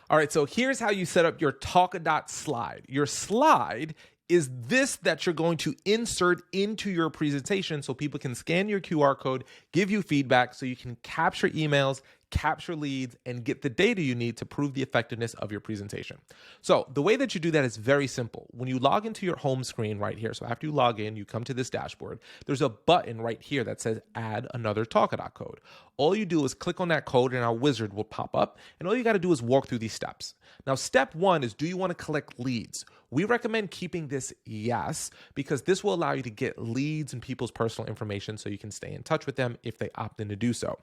All right, so here's how you set up your Talkadot slide. Your slide is this that you're going to insert into your presentation so people can scan your QR code, give you feedback so you can capture emails, capture leads, and get the data you need to prove the effectiveness of your presentation. So the way that you do that is very simple. When you log into your home screen right here, so after you log in, you come to this dashboard, there's a button right here that says add another Talkadot code. All you do is click on that code and our wizard will pop up, and all you got to do is walk through these steps. Now, step one is, do you want to collect leads? We recommend keeping this yes, because this will allow you to get leads and people's personal information so you can stay in touch with them if they opt in to do so.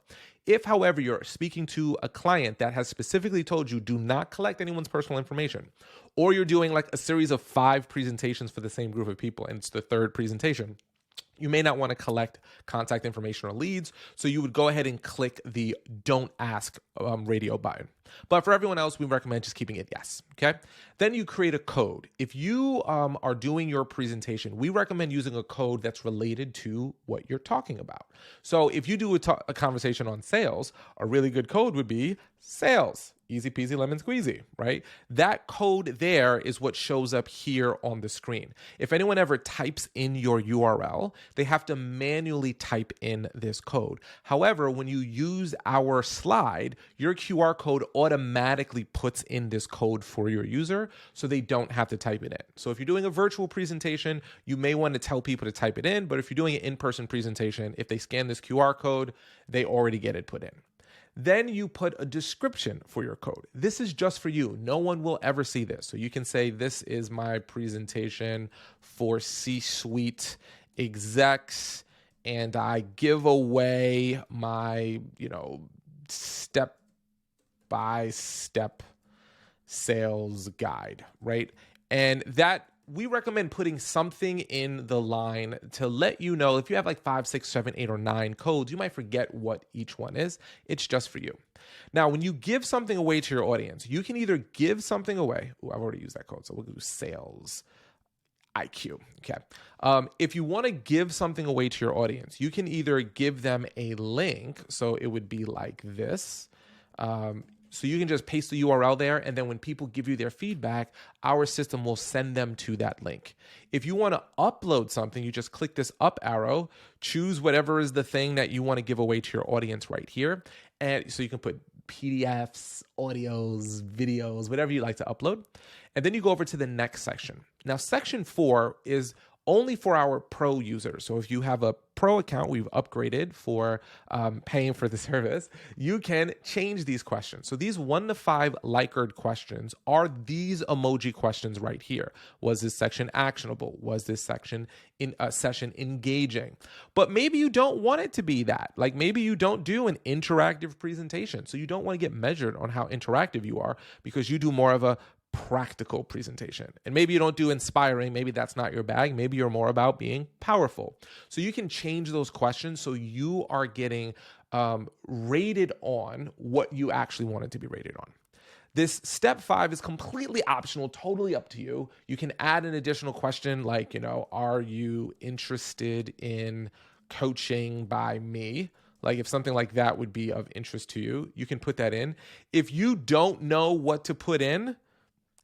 If, however, you're speaking to a client that has specifically told you do not collect anyone's personal information, or you're doing like a series of 5 presentations for the same group of people and it's the 3rd presentation, you may not want to collect contact information or leads, so you would go ahead and click the don't ask radio button. But for everyone else, we recommend just keeping it yes, okay? Then you create a code. If you are doing your presentation, we recommend using a code that's related to what you're talking about. So if you do a conversation on sales, a really good code would be sales. Easy peasy lemon squeezy, right? That code there is what shows up here on the screen. If anyone ever types in your URL, they have to manually type in this code. However, when you use our slide, your QR code automatically puts in this code for your user so they don't have to type it in. So if you're doing a virtual presentation, you may want to tell people to type it in, but if you're doing an in-person presentation, if they scan this QR code, they already get it put in. Then you put a description for your code. This is just for you. No one will ever see this. So you can say, this is my presentation for C-suite execs, and I give away my, step-by-step sales guide, right? And that we recommend putting something in the line to let you know. If you have like 5, 6, 7, 8, or 9 codes, you might forget what each one is. It's just for you. Now, when you give something away to your audience, you can either give something away. I've already used that code, so we'll do sales IQ. Okay. If you want to give something away to your audience, you can either give them a link. So it would be like this. So you can just paste the URL there, and then when people give you their feedback, our system will send them to that link. If you want to upload something, you just click this up arrow, choose whatever is the thing that you want to give away to your audience right here. And so you can put PDFs, audios, videos, whatever you like to upload. And then you go over to the next section. Now, section 4 is only for our pro users. So if you have a pro account, we've upgraded for paying for the service, you can change these questions. So these 1 to 5 Likert questions are these emoji questions right here. Was this section actionable? Was this section in a session engaging? But maybe you don't want it to be that. Like maybe you don't do an interactive presentation. So you don't want to get measured on how interactive you are because you do more of a practical presentation. And maybe you don't do inspiring. Maybe that's not your bag. Maybe you're more about being powerful. So you can change those questions so you are getting rated on what you actually want it to be rated on. This step 5 is completely optional, totally up to you. You can add an additional question like, are you interested in coaching by me? Like if something like that would be of interest to you, you can put that in. If you don't know what to put in,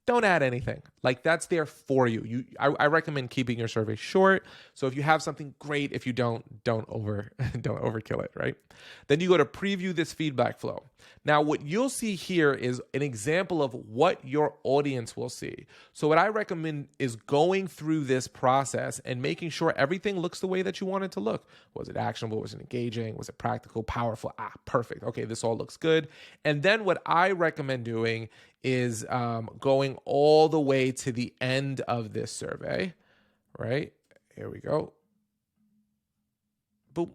don't add anything. Like that's there for you. I recommend keeping your survey short. So if you have something, great. If you don't overkill it, right? Then you go to preview this feedback flow. Now, what you'll see here is an example of what your audience will see. So what I recommend is going through this process and making sure everything looks the way that you want it to look. Was it actionable? Was it engaging? Was it practical, powerful? Perfect. Okay, this all looks good. And then what I recommend doing is going all the way to the end of this survey, right? Here we go. Boom.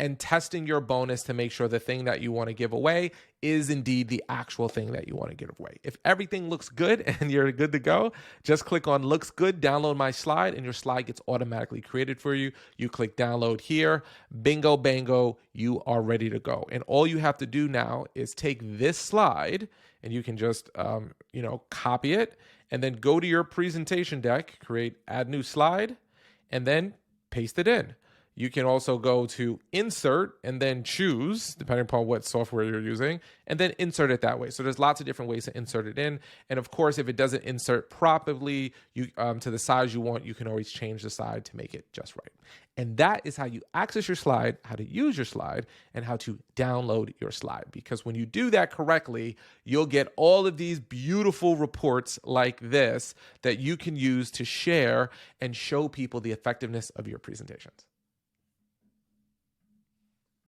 And testing your bonus to make sure the thing that you want to give away is indeed the actual thing that you want to give away. If everything looks good and you're good to go, just click on looks good, download my slide, and your slide gets automatically created for you. You click download here, bingo, bango, you are ready to go. And all you have to do now is take this slide and you can just, copy it and then go to your presentation deck, create add new slide, and then paste it in. You can also go to insert and then choose, depending upon what software you're using, and then insert it that way. So there's lots of different ways to insert it in. And of course, if it doesn't insert properly to the size you want, you can always change the side to make it just right. And that is how you access your slide, how to use your slide, and how to download your slide. Because when you do that correctly, you'll get all of these beautiful reports like this that you can use to share and show people the effectiveness of your presentations.